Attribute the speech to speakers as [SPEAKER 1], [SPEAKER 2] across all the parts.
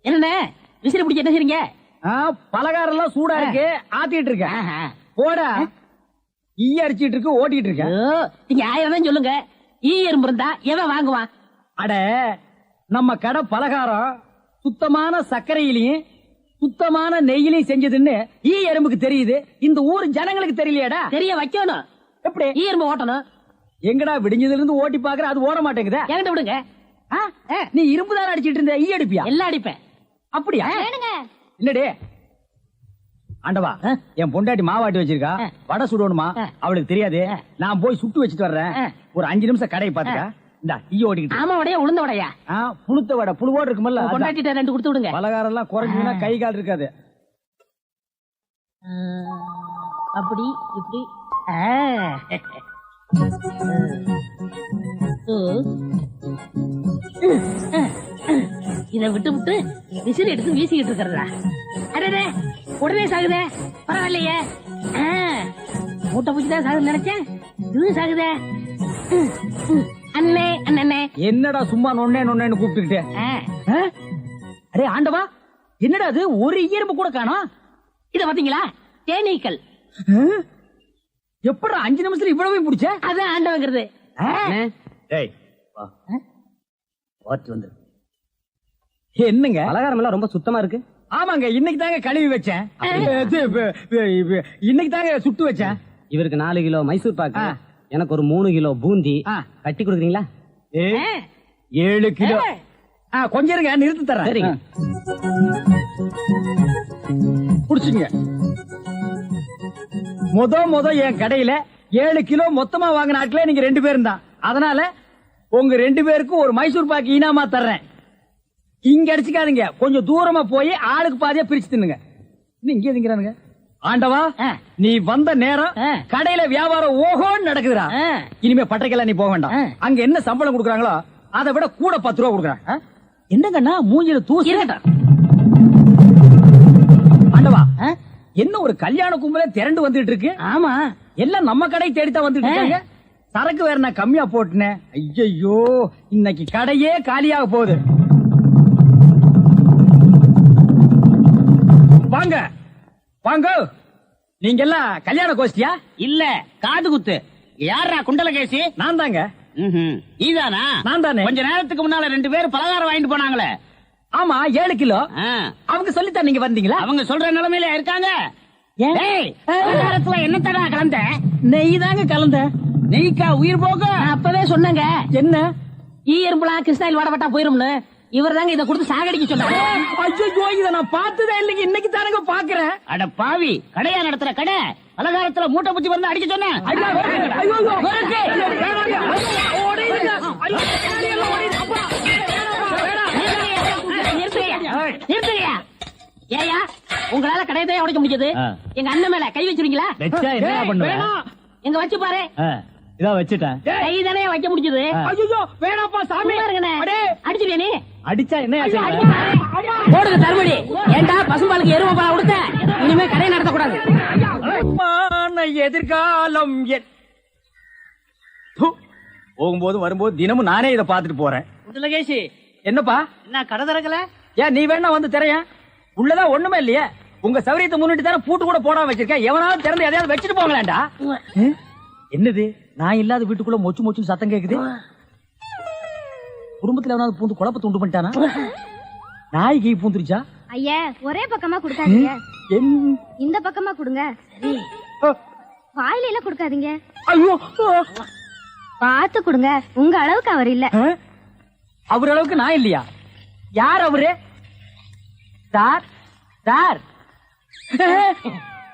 [SPEAKER 1] என்ன விசிறி பிடிச்சி என்ன செய்றீங்க?
[SPEAKER 2] பலகாரம் எல்லாம் சூடா இருக்கு, ஆத்திட்டு இருக்கேன். போடா, ஈ அடிச்சிட்டு இருக்கு, ஓட்டிட்டு இருக்கேன்.
[SPEAKER 1] நீங்க 1000 தான் சொல்லுங்க. ஈ எறும்பு இருந்தா எவன் வாங்குவான்?
[SPEAKER 2] அட, நம்ம கடை பலகாரம் சுத்தமான சர்க்கரையிலையும் சுத்தமான நெய்யிலையும் செஞ்சதுன்னு ஈ எறும்புக்கு தெரியுது. இந்த ஊர் ஜனங்களுக்கு தெரியலையாடா?
[SPEAKER 1] தெரிய வைக்கணும்.
[SPEAKER 2] எப்படி?
[SPEAKER 1] ஈ எறும்பு ஓட்டணும்.
[SPEAKER 2] எங்கடா விடிஞ்சதுல இருந்து ஓட்டி பாக்குற, அது ஓட மாட்டேங்குதா?
[SPEAKER 1] என்கிட்ட விடுங்க.
[SPEAKER 2] நீ இரும்பு தானே அடிச்சிட்டு இருந்த, ஈ அடிப்பியா?
[SPEAKER 1] எல்லாம் அடிப்பேன்.
[SPEAKER 2] அப்படியா? இல்லடே ஆண்டவா, என் பொண்டாட்டி மாவாட்டி வச்சிருக்கா, வடை சுடணுமா, அவளுக்கு தெரியாது. நான் போய் சுட்டு வச்சுட்டு வர்றேன். ஒரு 5 நிமிஷம் கடையை பாத்துக்க. இந்த ஈ ஓடிக்கிட்டு.
[SPEAKER 1] ஆமா, வடையா உளுந்த வடையா?
[SPEAKER 2] புளுத்த வடை, புழுவோடு இருக்குமல்ல.
[SPEAKER 1] பொண்டாட்டிட்ட 2 கொடுத்து விடுங்க. பலகாரம்
[SPEAKER 2] எல்லாம் குறைஞ்சுன்னா கை கால் இருக்காது.
[SPEAKER 1] அப்படி இப்படி. இத விட்டு விட்டு விசிறி எடுத்து வீசிக்கிட்டு இருக்கிறதா? அடடே, உடனே சாகுதே. பரவாயில்லையே, மூட்டை பூச்சிதான் சாகுது நினைச்சேன். இது சாகுதே. அண்ணே அண்ணே,
[SPEAKER 2] என்னடா சும்மா நொண்ணே நொண்ணேன்னு கூப்பிட்டுக்கிட்டே? அரே ஆண்டவா, என்னடா அது, ஒரு ஈரம்பு கூட காணோம்.
[SPEAKER 1] இத பாத்தீங்களா? தேனீக்கள்.
[SPEAKER 2] எப்படா 5 நிமிஷத்துல இவ்வளவு பிடிச்ச?
[SPEAKER 1] அதான் ஆண்டவங்கிறது.
[SPEAKER 2] என்னங்க பலகாரம் எல்லாம் ரொம்ப சுத்தமா இருக்கு? ஆமாங்க, இன்னைக்கு தாங்க கழுவி வச்சேன். இன்னைக்கு தாங்க சுட்டு வச்சேன்.
[SPEAKER 3] இவருக்கு 4 கிலோ மைசூர் பாக்கு, எனக்கு ஒரு 3 கிலோ பூந்தி கட்டி கொடுக்குறீங்களா?
[SPEAKER 2] 7 கிலோ. கொஞ்சம் இருங்க, நிறுத்தி தரேன்.
[SPEAKER 3] சரிங்க,
[SPEAKER 2] புடிச்சுங்க. முத என் கடையில 7 கிலோ மொத்தமா வாங்கின ஆட்களே நீங்க 2 பேரும் தான். அதனால உங்க 2 பேருக்கும் ஒரு மைசூர் பாக்கு இனாமா தர்றேன். இங்க அடிச்சுக்காதீங்க, கொஞ்சம் தூரமா போய் ஆளுக்கு பாதியா பிரிச்சு தின்னுங்க. இங்கே திங்கிறானுங்க. ஆண்டவா, நீ வந்த நேரம் கடையில வியாபாரம் ஓஹோன்னு நடக்குதுடா. இனிமே பட்டறைக்கெல்லாம் நீ போக வேண்டாம். அங்க என்ன சம்பளம் கொடுக்குறாங்களோ அதை விட கூட 10 ரூபா கொடுக்குறாங்க. என்னங்கண்ணா மூஞ்சில தூசி? ஆண்டவா, என்ன ஒரு கல்யாண கும்பலே திரண்டு வந்துட்டு இருக்கு?
[SPEAKER 1] ஆமா,
[SPEAKER 2] எல்லாம் நம்ம கடை தேடித்தான் வந்துட்டு இருக்காங்க. சரக்கு வேற நான் கம்மியா போட்டுனேன். ஐயோ, இன்னைக்கு கடையே காலியாக போகுது. வாங்க வாங்க, நீங்க எல்லாம் கல்யாண கோஷ்டியா?
[SPEAKER 1] இல்ல, காது குத்து. யாரா குண்டலகேசி?
[SPEAKER 2] நான் தாங்க.
[SPEAKER 1] நீதானா? நான் தானே. கொஞ்ச நேரத்துக்கு முன்னால 2 பேரும் பலகாரம் வாங்கிட்டு போனாங்களே.
[SPEAKER 2] ஆமா, 7 கிலோ. அவங்க சொல்லித்தான் நீங்க வந்தீங்களா?
[SPEAKER 1] அவங்க சொல்ற நிலைமையில இருக்காங்க. பலகாரத்துல என்ன தடா கலந்த?
[SPEAKER 2] நெய் தாங்க கலந்த.
[SPEAKER 1] நெய்க்கா உயிர் போக? அப்பவே சொன்னங்க.
[SPEAKER 2] என்ன?
[SPEAKER 1] ஈ எறும்புலாம் கிருஷ்ணாயில் வாடப்பட்டா போயிரும்னு. இவர் தாங்க இதை கொடுத்து சாகடிக்க சொன்னாங்க.
[SPEAKER 2] ஐயோ, இதை நான் பார்த்ததே இல்லைங்க, இன்னைக்கு தானங்க பாக்குறேன்.
[SPEAKER 1] அட பாவி, கடையா நடத்துற கடை, பலகாரத்துல மூட்டை பூச்சி வந்து அடிக்க சொன்ன. நிறுத்துங்கயா. ஏயா, உங்களால கடையதே உடைக்க முடியாது. எங்க அண்ணன் மேல கை வச்சிருக்கீங்களா? எங்க வச்சு பாரு.
[SPEAKER 2] இதான் வச்சுட்டேன்.
[SPEAKER 1] கை தானே வைக்க முடிஞ்சது.
[SPEAKER 2] ஐயோ, வேணாப்பா சாமி.
[SPEAKER 1] அடிச்சுட்டே நீ.
[SPEAKER 2] அடிச்சா என்ன?
[SPEAKER 1] போடுங்க தர்மடி. ஏண்டா பசும்பாலுக்கு எருமை பால் கொடுத்த? இனிமே கடை நடத்தக்கூடாது.
[SPEAKER 2] எதிர்காலம் போகும்போது வரும்போது தினமும் நானே இதை பாத்துட்டு போறேன்.
[SPEAKER 1] குண்டலகேசி,
[SPEAKER 2] என்னப்பா?
[SPEAKER 1] என்ன கடை திறக்கல?
[SPEAKER 2] ஏன் நீ வேணா வந்து திரையன்? உள்ளதான் ஒண்ணுமே இல்லையே. உங்க சௌரியத்தை முன்னிட்டு தானே பூட்டு கூட போடாம வச்சிருக்கேன். எவனாவது திறந்து எதையாவது வச்சுட்டு போங்களேன்டா. என்னது, நான் இல்லாத வீட்டுக்குள்ள மொச்சு மொச்சு சத்தம் கேக்குது. குடும்பத்துல எவனாவது பூந்து குழப்பத்தை உண்டு பண்ணிட்டானா? நாய்க்கு பூந்துருச்சா?
[SPEAKER 4] ஐயா, ஒரே பக்கமா கொடுக்காதீங்க, இந்த பக்கமா கொடுங்க. வாயில எல்லாம் கொடுக்காதீங்க.
[SPEAKER 2] ஐயோ,
[SPEAKER 4] பார்த்து கொடுங்க. உங்க அளவுக்கு அவர் இல்ல.
[SPEAKER 2] அவர் அளவுக்கு நான் இல்லையா? யார் அவரு? Sir sir.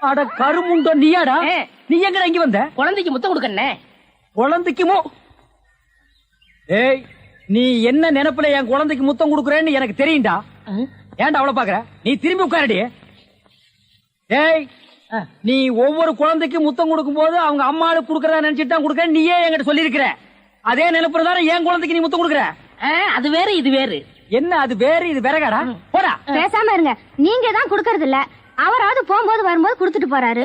[SPEAKER 2] அட கருமுண்டோ, நீயாடா? நீ எங்க இங்க வந்த?
[SPEAKER 1] குழந்தைக்கு முத்தம் கொடுக்கண்ணே.
[SPEAKER 2] குழந்தைக்குமோ? ஏய், நீ என்ன நினைப்புல என் குழந்தைக்கு முத்தம் கொடுக்கறேன்னு எனக்கு தெரியும்டா. ஏன்டா அவளை பாக்குற? நீ திரும்பி உட்காரடி. ஏய், நீ ஒவ்வொரு குழந்தைக்கு முத்தம் கொடுக்கும் போது அவங்க அம்மாளுக்கு கொடுக்கறதா நினைச்சிட்டு தான் கொடுக்கற. நீயே என்கிட்ட சொல்லியிருக்கிற. அதே நினைப்புறதான என் குழந்தைக்கு நீ முத்தம் கொடுக்கற.
[SPEAKER 1] அது வேறு, இது வேறு.
[SPEAKER 2] என்ன அது வேறு இது வேறகாடா? போடா.
[SPEAKER 4] பேசாம இருங்க. நீங்க தான் கொடுக்கறது இல்ல, அவராவது போகும்போது வரும்போது கொடுத்துட்டு போறாரு.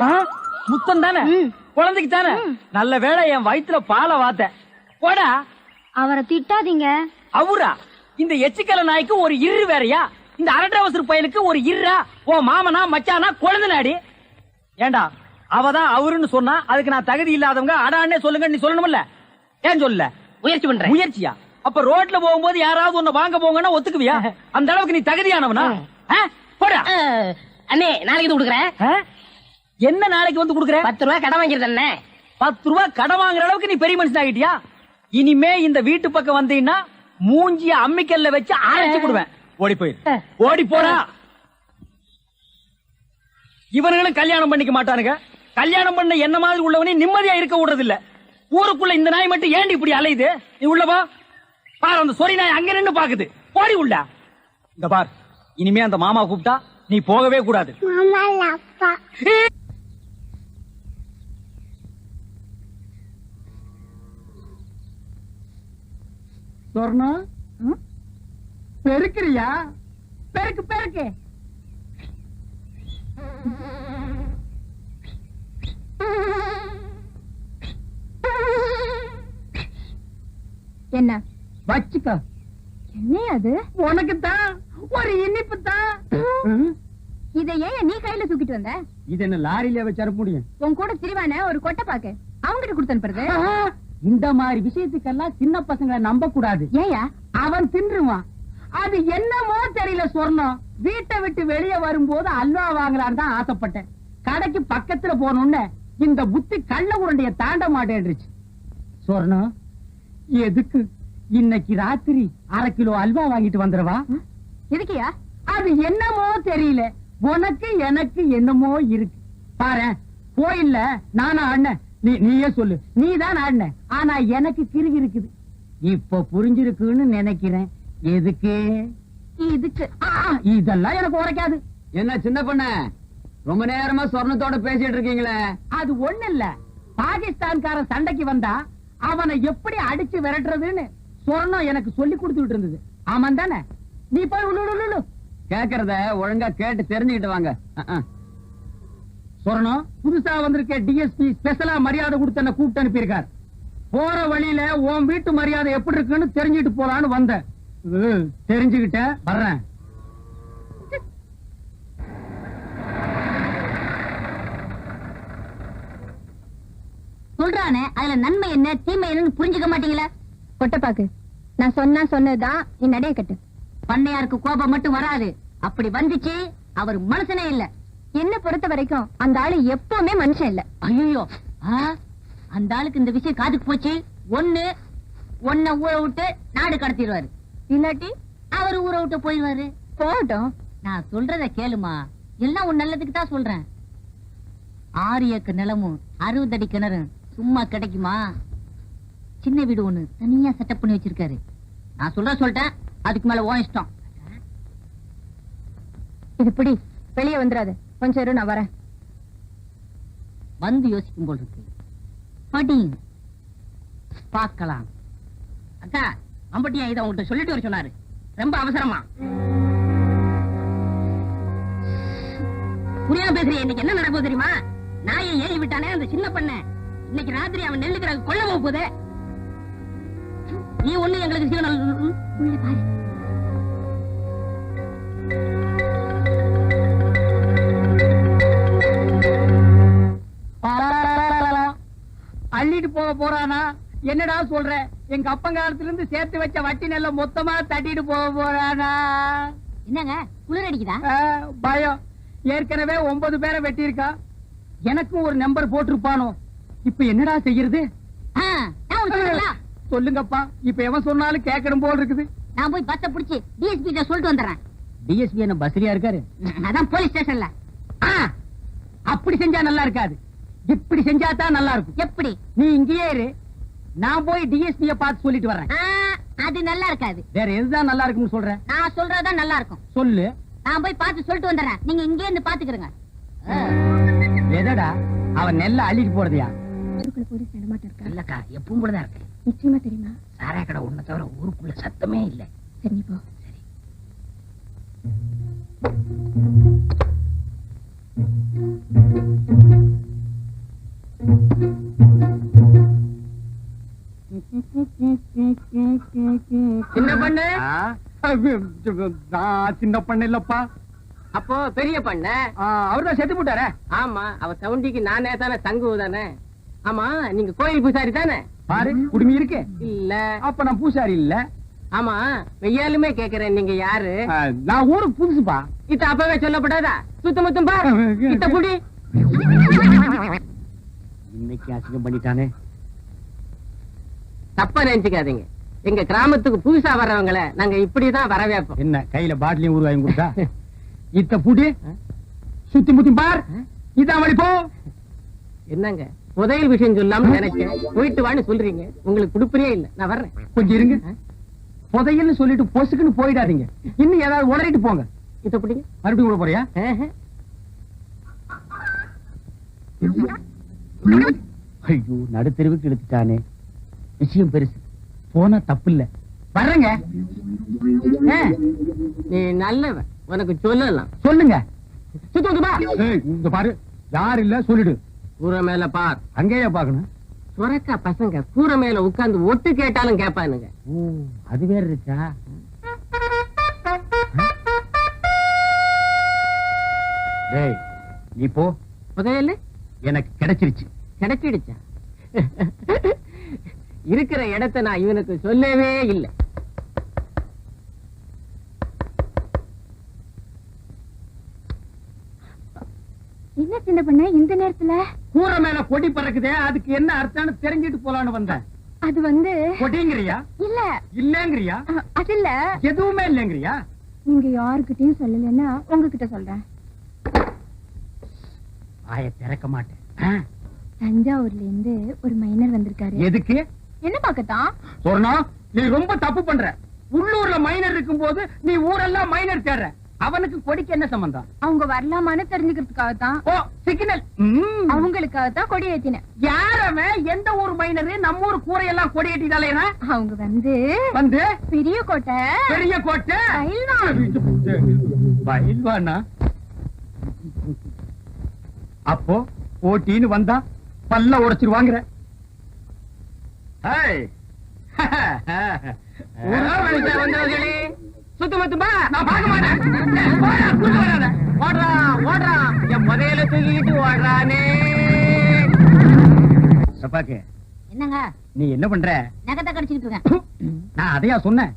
[SPEAKER 2] முத்தம் தானே, குழந்தைக்கு தானே. நல்ல வேளை என் வயிற்றுல பாலை வாத்த. போடா.
[SPEAKER 4] அவரை திட்டாதீங்க.
[SPEAKER 2] அவரா? இந்த எச்சிக்கல நாய்க்கு ஒரு இரு வேறையா? இந்த அரட்டவசர் பயலுக்கு ஒரு இருரா? ஓ மாமனா மச்சானா கொழுந்தனாடி? ஏண்டா அவதான் அவருன்னு சொன்னா அதுக்கு நான் தகுதி இல்லாதவங்க அடான்னே சொல்லுங்க நீ சொல்லணும்ல? ஏன் சொல்லல?
[SPEAKER 1] முயற்சி பண்றேன்.
[SPEAKER 2] முயற்சியா? அப்ப ரோட்ல போகும்போது யாராவது உன்னை வாங்க போங்கன்னா ஒத்துக்குவியா? அந்த அளவுக்கு நீ தகுதியானவனா? போடா.
[SPEAKER 1] அண்ணே நாளைக்கு வந்து கொடுக்குறேன்.
[SPEAKER 2] என்ன நாளைக்கு வந்து கொடுக்குற?
[SPEAKER 1] 10 ரூபாய் கடன் வாங்கிறது அண்ணே.
[SPEAKER 2] 10 ரூபாய் கடன் வாங்குற அளவுக்கு நீ பெரிய மனுஷன் ஆகிட்டியா? இனிமே இந்த வீட்டு பக்கம் வந்தீங்கன்னா மூஞ்சிய அம்மிக்கல்ல வச்சு அரைச்சு கொடுவேன். ஓடி போயிரு. ஓடி போடா. இவனுங்களும் கல்யாணம் பண்ணிக்க மாட்டானுங்க. கல்யாணம் பண்ண என்ன மாதிரி உள்ளவனே நிம்மதியா இருக்க விடுறது இல்ல. ஊருக்குள்ள இந்த நாய் மட்டும் ஏண்டி இப்படி அலையுது? நீ உள்ளவா பாரு, அந்த சொறி நாய் அங்க நின்னு பாக்குது. போடி உள்ள. இந்த பார், இனிமே அந்த மாமா கூப்பிட்டா நீ போகவே கூடாது. சொர்ணம் பெருக்கிறியா? பெருக்கு பெருக்கு.
[SPEAKER 4] என்ன
[SPEAKER 2] வச்சுக்க.
[SPEAKER 4] என்ன அது?
[SPEAKER 2] உனக்கு தான் ஒரு இனிப்பு தான்.
[SPEAKER 4] இத ஏன் நீ கையில தூக்கிட்டு வந்த?
[SPEAKER 2] இது என்ன லாரியில வச்சு அனுப்ப முடியும்?
[SPEAKER 4] உன் கூட திரிவான ஒரு கொட்டை பாக்கு அவங்கிட்ட கொடுத்து அனுப்புறது.
[SPEAKER 2] இந்த மாதிரி விஷயத்துக்கெல்லாம் சின்ன பசங்களை நம்ப கூடாது.
[SPEAKER 4] ஏயா?
[SPEAKER 2] அவன் தின்றுவான். அது என்னமோ தெரியல சொர்ணம். வீட்டை விட்டு வெளியே வரும்போது அல்வா வாங்கலான்னு தான் ஆசைப்பட்டேன். கடைக்கு பக்கத்துல போனோம்னு இந்த புத்தி கள்ள உருண்டைய தாண்ட மாட்டேன்றுச்சு. சொர்ணம் எதுக்கு இன்னைக்கு ராத்திரி 1/2 கிலோ அல்வா வாங்கிட்டு வந்துடவா?
[SPEAKER 4] எதுக்கியா?
[SPEAKER 2] அது என்னமோ தெரியல. உனக்கு எனக்கு என்னமோ இருக்கு. பாரு, கோயில்ல நானா ஆடின, நீயே சொல்லு. நீதான் ஆடின. ஆனா எனக்கு கிறுகி இருக்குது. இப்ப புரிஞ்சிருக்குன்னு நினைக்கிறேன். எதுக்கு?
[SPEAKER 4] இதுக்கு.
[SPEAKER 2] இதெல்லாம் எனக்கு உரைக்காது.
[SPEAKER 3] என்ன சின்ன பொண்ண ரொம்ப நேரமா சொர்ணத்தோட பேசிட்டு இருக்கீங்களே?
[SPEAKER 2] அது ஒண்ணு இல்ல. பாகிஸ்தான்காரன் சண்டைக்கு வந்தா அவனை எப்படி அடிச்சு விரட்டுறதுன்னு சொர்ணம் எனக்கு சொல்லி கொடுத்துட்டு இருந்தது. ஆமாம் தானே? நீ போய் உள்ளு.
[SPEAKER 3] கேக்குறத ஒழுங்கா கேட்டு தெரிஞ்சுக்கிட்டு வாங்க.
[SPEAKER 2] சொர்ணம் புதுசா வந்திருக்க டிஎஸ்பி ஸ்பெஷலா மரியாதை கொடுத்து என்ன கூப்பிட்டு அனுப்பியிருக்கார். போற வழியில உன் வீட்டு மரியாதை எப்படி இருக்குன்னு தெரிஞ்சுட்டு போலான்னு வந்தேன். தெரிஞ்சுக்கிட்ட வர்றேன்.
[SPEAKER 4] சொல்றானே அதுல நன்மை என்ன தீமை என்னன்னு புரிஞ்சுக்க மாட்டீங்களா? கொட்டப்பாக்கு, நான் சொன்னதுதான் நீ நடைய கட்டு. பண்ணையாருக்கு கோபம் மட்டும் வராது. அப்படி வந்துச்சு அவர் மனுஷனே இல்ல. என்ன பொறுத்த வரைக்கும் அந்த ஆளு எப்பவுமே மனுஷன் இல்ல. ஐயோ, அந்த ஆளுக்கு இந்த விஷயம் காதுக்கு போச்சு. ஒன்ன ஊரை விட்டு நாடு கடத்திடுவாரு. இல்லாட்டி அவர் ஊரை விட்டு போயிடுவாரு. போகட்டும், நான் சொல்றத கேளுமா. எல்லாம் உன் நல்லதுக்கு தான் சொல்றேன். 6 ஏக்கர் நிலமும் 60 அடி கிணறும் சும்மா கிடைக்குமா? சின்ன வீடு ஒண்ணு தனியா செட்டப் பண்ணி வச்சிருக்காரு. நான் சொல்லிட்டேன். அதுக்கு மேல உன் இஷ்டம். இது பிடி, வெளியே வந்துடாது. கொஞ்சம் இரு, நான் வரேன். வந்து யோசிக்கும் போல் இருக்கு. படி பார்க்கலாம். அக்கா, அம்பட்டியா இதை உங்கள்கிட்ட சொல்லிட்டு வர சொன்னாரு. ரொம்ப அவசரமா. புரியாம பேசுறீங்க. இன்னைக்கு என்ன நடக்கும் தெரியுமா? நாயை ஏறி விட்டானே அந்த சின்ன பண்ண. இன்னைக்கு ராத்திரி அவன் நெல்லுக்கிற கொல்ல போகுது. நீ ஒண்ணு எங்களுக்கு சில பாரு.
[SPEAKER 2] அள்ளிட்டு போக போறானா? என்னடா சொல்ற? எங்க அப்பங்காலத்துல இருந்து சேர்த்து வச்ச வட்டி நெல்ல மொத்தமா தட்டிட்டு போக போறானா?
[SPEAKER 4] என்னங்க குளிர் அடிக்குதா?
[SPEAKER 2] பயம். ஏற்கனவே 9 பேரை வெட்டி இருக்கா. எனக்கும் ஒரு நம்பர் போட்டிருப்பானோ. இப்ப என்னடா செய்யறது? சொல்லுங்கப்பா. இப்ப எவன் சொன்னாலும் கேட்கணும் போல் இருக்குது.
[SPEAKER 4] நான் போய் பஸ்ஸ புடிச்சு டிஎஸ்பி கிட்ட சொல்லிட்டு வந்துடுறேன்.
[SPEAKER 2] டிஎஸ்பி என்ன பஸ்ரியா இருக்காரு?
[SPEAKER 4] அதான் போலீஸ் ஸ்டேஷன்ல.
[SPEAKER 2] அப்படி செஞ்சா நல்லா இருக்காது. இப்படி செஞ்சா தான் நல்லா இருக்கும்.
[SPEAKER 4] எப்படி?
[SPEAKER 2] நீ இங்கேயே இரு. நான் போய் டிஎஸ்பிய பார்த்து சொல்லிட்டு வரேன்.
[SPEAKER 4] அது நல்லா இருக்காது.
[SPEAKER 2] வேற எதுதான் நல்லா இருக்கும்னு சொல்றேன்?
[SPEAKER 4] நான் சொல்றதுதான் நல்லா இருக்கும்.
[SPEAKER 2] சொல்லு.
[SPEAKER 4] நான் போய் பார்த்து சொல்லிட்டு வந்துடுறேன். நீங்க இங்கே இருந்து பாத்துக்கிறங்க.
[SPEAKER 2] எதடா அவன் நெல்ல அள்ளிட்டு போறதையா?
[SPEAKER 4] போலீஸ் நடமாட்டம் இருக்கா?
[SPEAKER 1] இல்லக்கா, எப்பவும் போலதான் இருக்கு.
[SPEAKER 4] நிச்சயமா தெரியுமா?
[SPEAKER 1] சாராய கடை ஒண்ணு தவிர ஊருக்குள்ள சத்தமே இல்ல.
[SPEAKER 4] சரி, போ.
[SPEAKER 1] சின்ன பண்ணு
[SPEAKER 2] நான் சின்ன பண்ண இல்லப்பா.
[SPEAKER 1] அப்போ பெரிய பண்ண
[SPEAKER 2] அவர்தான் செத்து போட்டாரே.
[SPEAKER 1] ஆமா, அவ சவுண்டிக்கு நானே தானே தங்குவு தானே. ஆமா, நீங்க கோயில் பூசாரி தானே?
[SPEAKER 2] பாரு குடுமி இருக்கு.
[SPEAKER 1] இல்ல.
[SPEAKER 2] அப்ப நான் பூசாரி இல்ல.
[SPEAKER 1] ஆமா, வெய்யாலுமே கேக்குறேன், நீங்க யாரு?
[SPEAKER 2] நான் ஊருக்கு புதுசுப்பா.
[SPEAKER 1] இத்த அப்பவே சொல்லப்படாதா? சுத்த முத்தம் பா, இத்த புடி.
[SPEAKER 2] இன்னைக்கு அசிங்கம் பண்ணிட்டானே.
[SPEAKER 1] தப்பா நினைச்சுக்காதீங்க, எங்க கிராமத்துக்கு புதுசா வர்றவங்களை நாங்க இப்படிதான் வரவேற்போம்.
[SPEAKER 2] என்ன கையில பாட்டிலையும் ஊர் வாங்கி கொடுத்தா? இத்த புடி, சுத்தி முத்தி பார். இதான் வழி போ.
[SPEAKER 1] என்னங்க புதையல் விஷயம் சொல்லாம நினைச்சேன், போயிட்டு வான்னு சொல்றீங்க. உங்களுக்கு குடுப்பறியே இல்ல, நான் வர்றேன்.
[SPEAKER 2] கொஞ்சம் இருங்க. புதையல்னு சொல்லிட்டு பொசுக்குன்னு போயிடாதீங்க. இன்னும் ஏதாவது உளறிட்டு போங்க.
[SPEAKER 1] இத புடிங்க.
[SPEAKER 2] மறுபடியும் கூட போறியா? ஐயோ, நடுத்தெருவுக்கு இழுத்துட்டானே. விஷயம் பெருசு, போனா தப்பு இல்ல. வர்றேங்க.
[SPEAKER 1] நீ நல்லவன், உனக்கு சொல்லலாம்.
[SPEAKER 2] சொல்லுங்க.
[SPEAKER 1] சுத்த முத்தம் பா.
[SPEAKER 2] இங்க பாரு, யார் இல்ல சொல்லிடு.
[SPEAKER 1] கூரை மேல பார்.
[SPEAKER 2] அங்கேயே பாக்கணும்.
[SPEAKER 1] சுரக்கா பசங்க கூரை மேல உட்கார்ந்து ஒட்டு கேட்டாலும் கேட்பானுங்க.
[SPEAKER 2] ஓ, அது வேற இருக்கா? டேய், நீ போ.
[SPEAKER 1] புதையல்
[SPEAKER 2] எனக்கு கிடைச்சிருச்சு.
[SPEAKER 1] கிடைச்சிடுச்சா? இருக்கிற இடத்தை நான் இவனுக்கு சொல்லவே இல்லை.
[SPEAKER 4] என்ன சின்ன பண்ண இந்த நேரத்துல?
[SPEAKER 2] கூரை மேல கொடி பறக்குதே, அதுக்கு என்ன அர்த்தம்னு தெரிஞ்சிட்டு போலான்னு வந்தேன்.
[SPEAKER 4] அது வந்து
[SPEAKER 2] கொடிங்கிறியா
[SPEAKER 4] இல்ல
[SPEAKER 2] இல்லங்கிறியா?
[SPEAKER 4] அது இல்ல,
[SPEAKER 2] எதுவுமே இல்லங்கிறியா?
[SPEAKER 4] நீங்க யாருக்கிட்டையும் சொல்லலன்னா உங்ககிட்ட சொல்றேன்.
[SPEAKER 2] வாயை திறக்க மாட்டேன்.
[SPEAKER 4] தஞ்சாவூர்ல இருந்து ஒரு மைனர் வந்திருக்காரு.
[SPEAKER 2] எதுக்கு?
[SPEAKER 4] என்ன பாக்கத்தான்?
[SPEAKER 2] சொன்னா நீ ரொம்ப தப்பு பண்ற. உள்ளூர்ல மைனர் இருக்கும் போது நீ ஊரெல்லாம் மைனர் தேடுற. அவனுக்கு கொடிக்கு என்ன சம்பந்தம்?
[SPEAKER 4] அவங்க வரலாமான்னு தெரிஞ்சுக்கிறதுக்காகத்தான்.
[SPEAKER 2] ஓ, சிக்னல்.
[SPEAKER 4] அவங்களுக்காகத்தான் கொடி ஏத்தினேன்.
[SPEAKER 2] யாரவே எந்த ஊர் மைனரு நம்ம ஊர் கூரையெல்லாம் கொடி ஏற்றிட்டாலே?
[SPEAKER 4] அவங்க வந்து
[SPEAKER 2] வந்து
[SPEAKER 4] பெரிய கோட்டை
[SPEAKER 2] பெரிய கோட்டை
[SPEAKER 4] பயில்வான்.
[SPEAKER 2] பயில்வானா? அப்போ போட்டின்னு வந்தா பல்ல உடைச்சிருவாங்கிற.
[SPEAKER 1] வந்தவர்களே, சுத்த முத்தமா.
[SPEAKER 2] நான் பார்க்க மாட்டேன்.
[SPEAKER 1] ஓடுறா ஓடுறா, என் புதையல தூக்கிட்டு ஓடுறானே.
[SPEAKER 2] சப்பாக்கு,
[SPEAKER 4] என்னங்க
[SPEAKER 2] நீ என்ன பண்ற?
[SPEAKER 4] நகத்தை கடிச்சுக்கிட்டு இருக்கேன்.
[SPEAKER 2] நான் அதையா சொன்னேன்.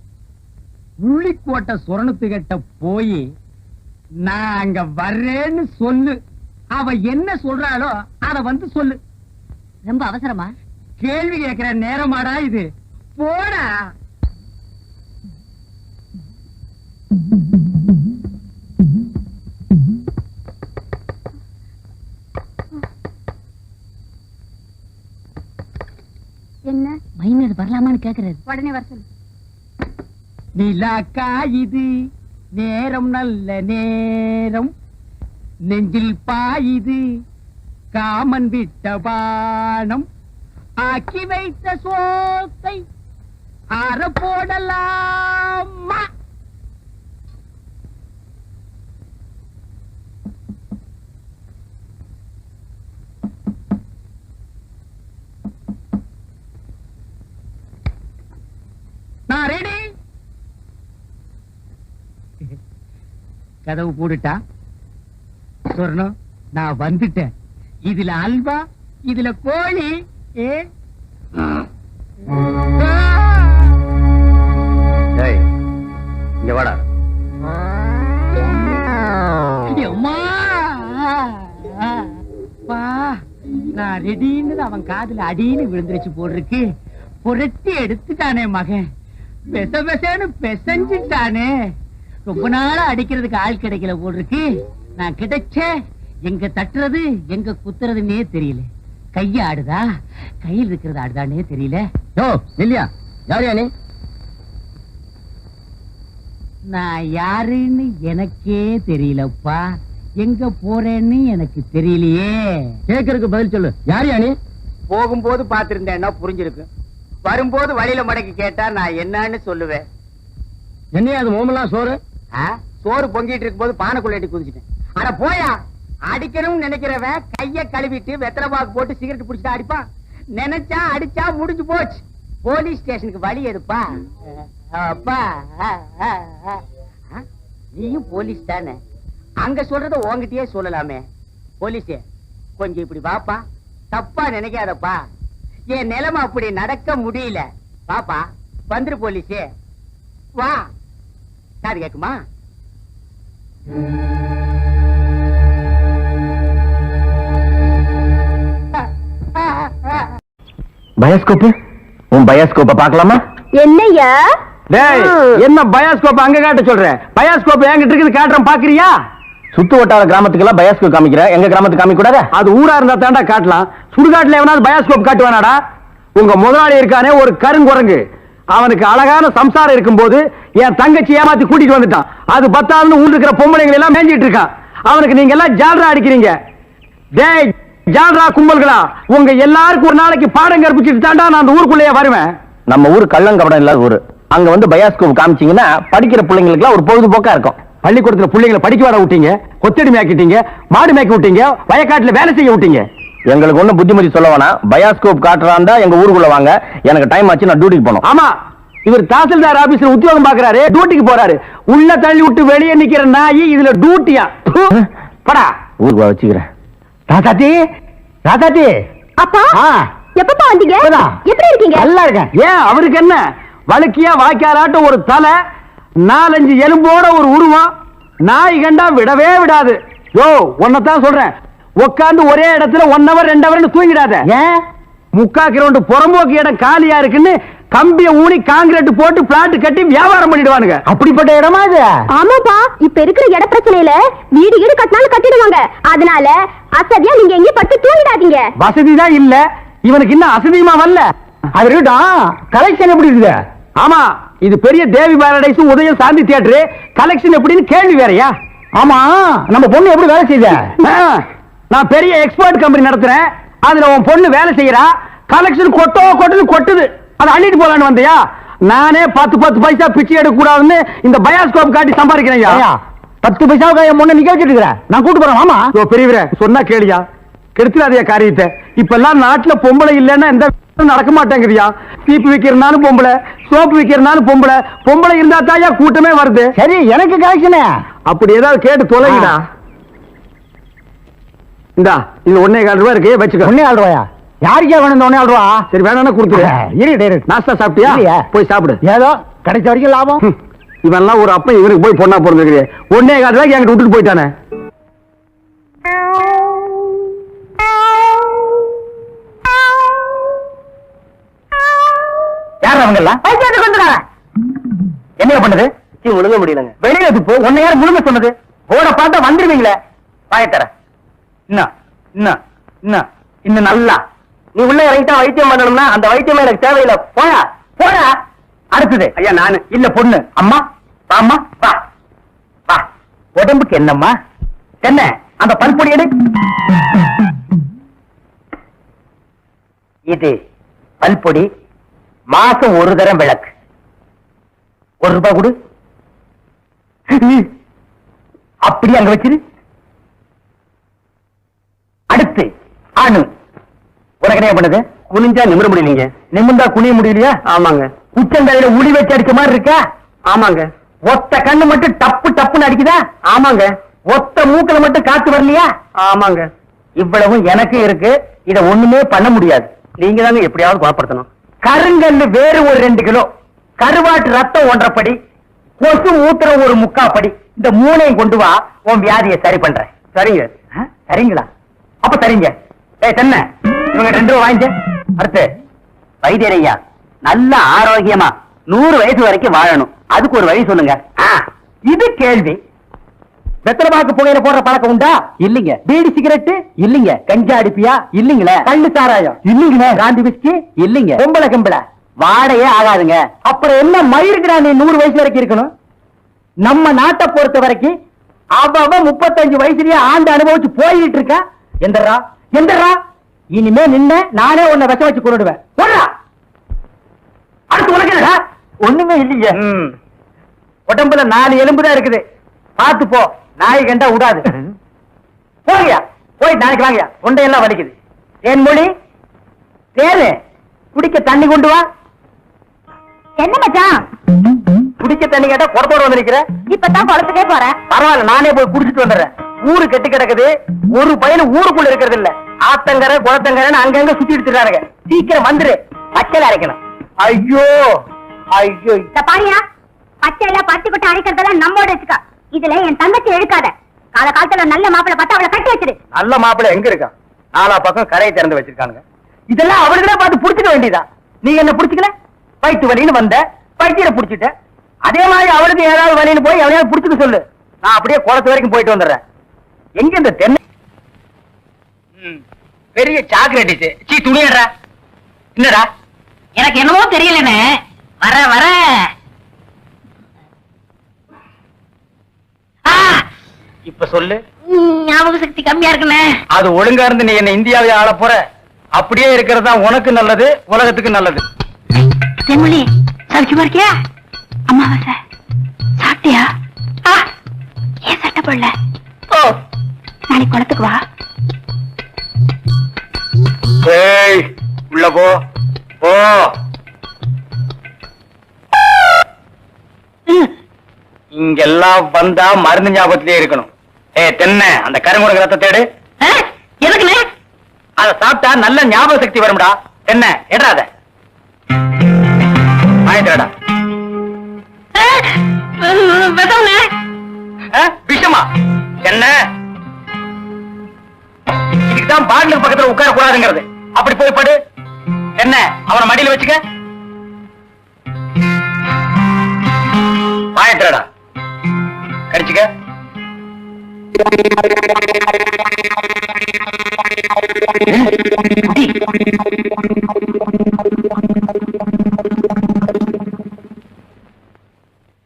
[SPEAKER 2] உள்ளிக்கோட்டை சுரணத்துக்கிட்ட போய் நான் அங்க வர்றேன்னு சொல்லு. அவ என்ன சொல்றாளோ அத வந்து சொல்லு.
[SPEAKER 4] ரொம்ப அவசரமா?
[SPEAKER 2] கேள்வி கேட்கிற நேரமாடா இது? போடா.
[SPEAKER 4] என்ன மைனர் வரலாமான்னு கேக்குறது? உடனே வர சொல்லு.
[SPEAKER 2] நிலாக்கா இது நேரம் நல்ல நேரம், நெஞ்சில் பாயுது காமன் விட்ட பானம், ஆக்கி வைத்த சோத்தை ஆற போடலாமா? நான் ரெடி. கதவு போட்டுட்டா? சொர்ணம், நான் வந்துட்டேன். இதுல அல்வா, இதுல கோழி. இங்க வாடா. நான் ரெடின்னு அவன் காதுல அடின்னு விழுந்துருச்சு போடுருக்கு. புரட்டி எடுத்துட்டானே மகன், பெச பெசன்னு பெசஞ்சிட்டானே. ரொம்ப நாளா அடிக்கிறதுக்கு ஆள் கிடைக்கல போடுருக்கு. நான் கிடைச்ச எங்க தட்டுறது எங்க குத்துறதுன்னே தெரியல. கைய ஆடுதா, கையில் இருக்கிறது ஆடுதானே தெரியல. இல்லையா? யார் யானே? நான் யாருன்னு எனக்கே தெரியலப்பா. எங்க போறேன்னு எனக்கு தெரியலையே. கேக்குறதுக்கு பதில் சொல்லு. யார் யானே? போகும்போது பாத்திருந்தேன்னா புரிஞ்சிருக்கு. வரும்போது வழியில மடக்கி கேட்டா நான் என்னன்னு சொல்லுவேன். என்னையா அது மோமெல்லாம் சோறு? சோறு பொங்கிட்டு இருக்கும் போது பானைக்குள்ள எட்டி குதிச்சிட்டேன். அட போயா, அடிக்கணும்னு நினைக்கிறவன் கைய கழுவிட்டு வெத்தலை பாக்கு போட்டு சிகரெட் பிடிச்சிட்டு அடிப்பான். நினைச்சா அடிச்சா முடிஞ்சு போச்சு.
[SPEAKER 5] போலீஸ் ஸ்டேஷனுக்கு வழி எடுப்பா. அப்பா நீயும் போலீஸ் தானே? அங்க சொல்றத உன்கிட்டயே சொல்லலாமே. போலீஸே கொஞ்சம் இப்படி வாப்பா. தப்பா நினைக்காதப்பா. என் நிலைமை அப்படி நடக்க முடியல. வாப்பா வந்துரு போலீஸே வா. காது கேக்குமா?
[SPEAKER 6] பயோஸ்கோப் உன் பயோஸ்கோப்ப பாக்கலாமா?
[SPEAKER 4] என்னையா
[SPEAKER 2] டேய் என்ன பயோஸ்கோப் அங்க காட்ட சொல்ற? பயோஸ்கோப் என்கிட்ட இருக்குது, காட்டுறேன் பாக்குறியா?
[SPEAKER 6] சுத்து வட்டார கிராமத்துக்கெல்லாம் பயோஸ்கோப் காமிக்கிற, எங்க கிராமத்துக்கு காமிக்க கூடாதா?
[SPEAKER 2] அது ஊரா இருந்தா தாண்டா காட்டலாம். சுடுகாட்டுல எவனாவது பயோஸ்கோப் காட்டுவானாடா? உங்க முதலாளி இருக்கானே ஒரு கருங்குரங்கு, அவனுக்கு அழகான சம்சாரம் இருக்கும் போது என் தங்கச்சி ஏமாத்தி கூட்டிட்டு வந்துட்டான். அது பத்தாதுன்னு ஊர் இருக்கிற பொம்பளைங்களை எல்லாம் மேஞ்சிட்டு இருக்கான். அவனுக்கு நீங்க எல்லாம் ஜால்ரா அடிக்கிறீங்க. டேய் ஜால்ரா கும்பல்களா, உங்க எல்லாருக்கும் ஒரு நாளைக்கு பாடம் கற்பிச்சுட்டு தாண்டா நான் அந்த ஊருக்குள்ளேயே வருவேன்.
[SPEAKER 6] நம்ம ஊர் கள்ளங்கபடம் இல்லாத ஊரு. அங்க வந்து பயோஸ்கோப் காமிச்சீங்கன்னா படிக்கிற பிள்ளைங்களுக்கு எல்லாம் ஒரு பொழுதுபோக்கா இருக்கும்.
[SPEAKER 2] பள்ளிக்கூடத்துல பிள்ளைங்களை படிக்க வர விட்டீங்க, கொத்தடி மேய்க்கிட்டீங்க, மாடு மேய்க்க விட்டீங்க, வயக்காட்டுல வேலை செய்ய விட்டீங்க.
[SPEAKER 6] எங்களுக்கு ஒண்ணு புத்திமதி சொல்ல வேணாம். பயோஸ்கோப் காட்டுறாண்டா எங்க ஊருக்குள்ள வாங்க. எனக்கு டைம் ஆச்சு, நான் டியூட்டிக்கு போகணும்.
[SPEAKER 2] ஆமா, இவர் தாசில்தார் ஆபீஸ்ல உத்தியோகம் பாக்குறாரு, டியூட்டிக்கு போறாரு. உள்ள தள்ளி விட்டு வெளியே நிக்கிற நாயி இதுல டியூட்டியா? படா
[SPEAKER 6] ஊருக்கு வச்சுக்கிறேன்.
[SPEAKER 2] ராசாத்தி, ராசாத்தி.
[SPEAKER 4] அப்பா
[SPEAKER 2] ஆ,
[SPEAKER 4] எப்பப்பா வந்தீங்க?
[SPEAKER 2] இப்பதான்.
[SPEAKER 4] எப்படி இருக்கீங்க?
[SPEAKER 2] நல்லா இருக்கேன். ஏன் அவருக்கு என்ன? வழுக்கியா வாய்க்காலாட்ட ஒரு தலை, 4-5 எலும்போட ஒரு உருவம். நாய் கண்டா விடவே விடாது. யோ உன்னதான் சொல்றேன், உட்காந்து ஒரே இடத்துல 1 hour 2 hour தூங்கிடாத. ஏன்? 3/4 கிரவுண்ட் புறம்போக்கு இடம் காலியா இருக்குன்னு கம்பிய ஊனி காங்கிரீட் போட்டு பிளாட் கட்டி வியாபாரம் பண்ணிடுவானுங்க. அப்படிப்பட்ட இடமா இது?
[SPEAKER 4] ஆமாப்பா, இப்ப இருக்கிற இட பிரச்சனையில வீடு வீடு கட்டினாலும் கட்டிடுவாங்க. அதனால அசதியா நீங்க எங்கேயும் படுத்து தூங்கிடாதீங்க.
[SPEAKER 2] வசதி தான் இல்ல, இவனுக்கு இன்னும் அசதியுமா வரல. அது இருக்கட்டும், கலெக்ஷன் எப்படி இருக்குது? ஆமா, இது பெரிய தேவி பாரடைஸ் உதயம் சாந்தி தியேட்டர். கலெக்ஷன் எப்படின்னு கேள்வி வேறயா? ஆமா, நம்ம பொண்ணு எப்படி வேலை செய்த? நான் பெரிய எக்ஸ்போர்ட் கம்பெனி நடத்துறேன், அதுல உன் பொண்ணு வேலை செய்யறா. கலெக்ஷன் கொட்டுது. அதை அள்ளிட்டு போலான்னு வந்தியா? நானே 10 பைசா பிச்சை எடுக்க கூடாதுன்னு இந்த பயோஸ்கோப் காட்டி சம்பாதிக்கிறேன். 10 பைசாவுக்கு என் பொண்ணு நிக்க வச்சிட்டு இருக்கிறேன். நான் கூட்டு போறேன். ஆமா பெரியவரே சொன்னா கேளியா, கெடுத்துடாதே காரியத்தை. இப்ப எல்லாம் நாட்டுல பொம்பளை இல்லைன்னா எந்த நடக்க மாட்டேங்குதியா. சீப்பு விக்கிறனாலும் பொம்பளை, சோப்பு விக்கிறனாலும் பொம்பளை. பொம்பளை இருந்தா தாயா கூட்டமே வருது. சரி, எனக்கு கலெக்ஷனே அப்படி ஏதாவது கேட்டு தொலைங்கடா. இந்தா இது 1.25 ரூபாய் இருக்கு, வச்சுக்க. 1.25 ரூபாயா? யாருக்கே வேணும் இந்த 1.25 ரூபா? சரி வேணா கொடுத்துரு. நாஸ்தா சாப்பிட்டியா? போய் சாப்பிடு. ஏதோ கிடைச்ச வரைக்கும் லாபம். இவன்லாம் ஒரு அப்ப இவனுக்கு போய் பொண்ணா பிறந்திருக்கு. 1.25 ரூபாய்க்கு என்கிட்ட விட்டுட்டு போயிட்டானே. யார் அவங்க எல்லாம்? என்ன பண்ணது?
[SPEAKER 6] முழுங்க முடியலங்க.
[SPEAKER 2] வெளியில போ. உன்னை யார் முழுங்க சொன்னது? போட பார்த்தா வந்துருவீங்களே. பாயத்தர இன்னும் நல்லா
[SPEAKER 6] நீ உள்ள இறங்கிட்டா வைத்தியம் பண்ணணும்னா அந்த வைத்தியமே எனக்கு தேவையில்லை.
[SPEAKER 2] போயா போயா. அடுத்தது ஐயா நானு இல்ல பொண்ணு. அம்மா வாம்மா வா வா. உடம்புக்கு என்னம்மா? என்ன அந்த பல்பொடி எடு. இது பல்பொடி, மாசம் ஒரு தரம் விளக்கு. 1 ரூபாய் கொடு. அப்படி அங்க வச்சிரு. அடுத்து அணு. உனக்கு என்ன பண்ணுது?
[SPEAKER 6] குனிஞ்சா நிமிர முடியலீங்க.
[SPEAKER 2] நிமிர்ந்தா குனிய முடியலையா?
[SPEAKER 6] ஆமாங்க.
[SPEAKER 2] உச்சந்தலையில உளி வச்சு அடிச்ச மாதிரி இருக்கா?
[SPEAKER 6] ஆமாங்க.
[SPEAKER 2] ஒத்த கண்ணு மட்டும் டப்புன்னு அடிக்குதா?
[SPEAKER 6] ஆமாங்க.
[SPEAKER 2] ஒத்த மூக்கல மட்டும் காத்து வரலையா?
[SPEAKER 6] ஆமாங்க.
[SPEAKER 2] இவ்வளவும் எனக்கு இருக்கு. இத ஒண்ணுமே பண்ண முடியாது.
[SPEAKER 6] நீங்க தாங்க எப்படியாவது குணப்படுத்தணும்.
[SPEAKER 2] கருங்கல்லு வேறு ஒரு 2 கிலோ, கருவாட்டு ரத்தம் 1.5 படி, கொசு மூத்திரம் ஒரு 3/4 படி. இந்த 3ஐயும் கொண்டு வா, உன் வியாதியை சரி பண்றேன்.
[SPEAKER 6] சரிங்க.
[SPEAKER 2] சரிங்களா? அப்ப சரிங்க. தென்ன இவங்க 2 ரூபா வாங்கிக்க. அடுத்து
[SPEAKER 6] வைத்தியரையா, நல்ல ஆரோக்கியமா 100 வயசு வரைக்கும் வாழணும், அதுக்கு ஒரு வழி சொல்லுங்க.
[SPEAKER 2] இது கேள்வி. வெத்தலை பாக்கு புகையில போடுற பழக்கம் உண்டா?
[SPEAKER 6] இல்லீங்க.
[SPEAKER 2] பீடி சிகரெட்டு
[SPEAKER 6] இல்லீங்க.
[SPEAKER 2] கஞ்சா அடிப்பியா?
[SPEAKER 6] இல்லீங்களே.
[SPEAKER 2] கள்ளு சாராயம்
[SPEAKER 6] இல்லீங்களே.
[SPEAKER 2] காந்தி விஸ்கி
[SPEAKER 6] இல்லீங்க.
[SPEAKER 2] பொம்பளை கம்பளை
[SPEAKER 6] வாடையே ஆகாதுங்க.
[SPEAKER 2] அப்புறம் என்ன மயிருக்குடா நீ 100 வயசு வரைக்கும் இருக்கணும்? நம்ம நாட்டை பொறுத்த வரைக்கும் அவ 35 வயசுலயே ஆண்டு அனுபவிச்சு போயிட்டு இருக்கா. எந்தரா இனிமே நின்ன நானே உன்னை விஷ வச்சு கொண்டுடுவேன். அடுத்து உனக்கு என்னடா? ஒண்ணுமே இல்லையே. உடம்புல 4 எலும்பு தான் இருக்குது. பார்த்து போ, நாய் கண்டா விடாது. போறியா? போய் நாளைக்கு வாங்கயா, தொண்டையெல்லாம் வலிக்குது. தேன்மொழி, தேனு குடிக்க தண்ணி கொண்டு வா.
[SPEAKER 4] என்ன மச்சான்
[SPEAKER 6] குடிக்க தண்ணி கேட்டா குடத்தோட வந்து நிக்கிற.
[SPEAKER 4] இப்பதான் குளத்துக்கே போறேன்.
[SPEAKER 6] பரவாயில்ல, நானே போய் குடிச்சிட்டு வந்துடுறேன். ஊரு கெட்டு கிடக்குது, ஒரு பையன் ஊருக்குள்ள இருக்கிறது இல்ல. ஆத்தங்கரை குளத்தங்கரைன்னு அங்கங்க சுத்தி எடுத்துறானுங்க. சீக்கிரம் வந்துரு, பச்சையில அரைக்கணும். ஐயோ ஐயோ,
[SPEAKER 4] இந்த பாரியா, பச்சையில பத்து கொட்டை அரைக்கிறதெல்லாம் நம்மோட வச்சுக்கா. இதுல என் தங்கச்சி எழுக்காத. கால காலத்துல நல்ல மாப்பிள்ளை பார்த்து அவளை கட்டி வச்சிரு.
[SPEAKER 6] நல்ல மாப்பிள்ளை எங்க இருக்கா? நாலா பக்கம் கரையை திறந்து வச்சிருக்கானுங்க. இதெல்லாம் அவளுக்குதான் பார்த்து புடிச்சுக்க வேண்டியதா? நீங்க என்ன புடிச்சுக்கல? வயிற்று வலின்னு வந்த, வயிற்ற புடிச்சிட்ட. அதே மாதிரி அவளுக்கு ஏதாவது வலின்னு போய் எவனையாவது புடிச்சுக்க சொல்லு. நான் அப்படியே குளத்து வரைக்கும் போயிட்டு வந்துடுறேன். எங்க இந்த தென்னை பெரிய சாக்லேட் சீ துணியடா. என்னடா?
[SPEAKER 1] எனக்கு என்னமோ தெரியலண்ணே. வர வர
[SPEAKER 6] இப்ப சொல்லு.
[SPEAKER 1] ஞாபக சக்தி கம்மியா இருக்குண்ணே.
[SPEAKER 6] அது ஒழுங்கா இருந்து நீ என்ன இந்தியாவை ஆள போற. அப்படியே இருக்கிறது தான் உனக்கு நல்லது, உலகத்துக்கு நல்லது.
[SPEAKER 4] தென்மொழி சௌக்கியமா இருக்கியா? அம்மாவாசை சாப்பிட்டியா? ஏன் சட்டை போடல?
[SPEAKER 1] ஓ,
[SPEAKER 4] நாளைக்கு குளத்துக்கு வா.
[SPEAKER 6] ஏய், உள்ள போ போ. இங்கெல்லாம் வந்தா மருந்து ஞாபகத்திலே இருக்கணும். தென்னை, அந்த கருங்குரங்கு ரத்த தேடு.
[SPEAKER 1] எதுக்குண்ணே?
[SPEAKER 6] அத சாப்பிட்டா நல்ல ஞாபக சக்தி வரும்டா. என்ன ஏடாத வாங்கிடா.
[SPEAKER 1] விஷம்ண்ணே.
[SPEAKER 6] விஷமா? என்ன இதுக்குதான் பாட்டிலுக்கு பக்கத்துல உட்கார கூடாதுங்கிறது. அப்படி போய் படு. என்ன அவனை மடியில வச்சுக்க. வாங்கிடா, கடிச்சுக்க.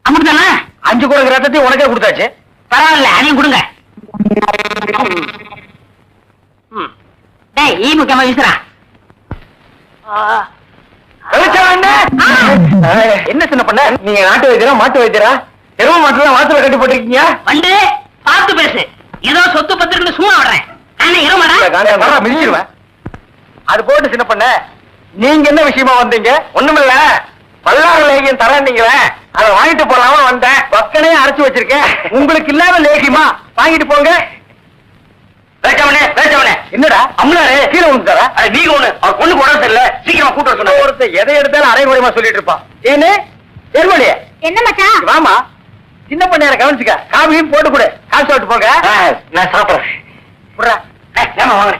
[SPEAKER 1] அமிர்தானா?
[SPEAKER 6] 5 குரங்கு ரத்தத்தையும் உனக்கே கொடுத்தாச்சு.
[SPEAKER 1] பரவாயில்ல, அதையும் கொடுங்க. டேய், ஈ முக்கியமா வீசுறா.
[SPEAKER 6] என்ன சின்ன பண்ண? நீங்க நாட்டு வைத்தியரா மாட்டு வைத்தியரா? எரும மாட்டுல வாசல கட்டி போட்டிருக்கீங்க.
[SPEAKER 1] வந்து பார்த்து பேசு. ஏதோ சொத்து பத்திரன்னு சும்மா விடுறேன். ஆனா இருமாடா
[SPEAKER 6] மிதிச்சிருவேன். அது போட்டு சின்ன பண்ண, நீங்க என்ன விஷயமா வந்தீங்க? ஒண்ணுமில்ல, பல்லாறு லேகியம் தரீங்களே, அதை வாங்கிட்டு போலாம வந்தேன். பக்கனே அரைச்சு வச்சிருக்கேன். உங்களுக்கு இல்லாத லேகியமா? வாங்கிட்டு போங்க. என்னடா அம்னாரு கீழே விழுந்துட்டாரா? நீங்க ஒண்ணு அவர் பொண்ணுக்கு உடம்பு சரியில்லை, சீக்கிரமா கூட்டு வர. ஒருத்தர் எதை எடுத்தாலும் அரைகுறையமா சொல்லிட்டு இருப்பான். ஏன்னு எருமலையே?
[SPEAKER 4] என்ன மச்சான்?
[SPEAKER 6] வாமா, சின்ன பண்ணையார கவனிச்சுக்க. காபியும் போட்டு கொடு, காசு சாப்பிட்டு போங்க. நான் சாப்பிடுறேன். வாங்க.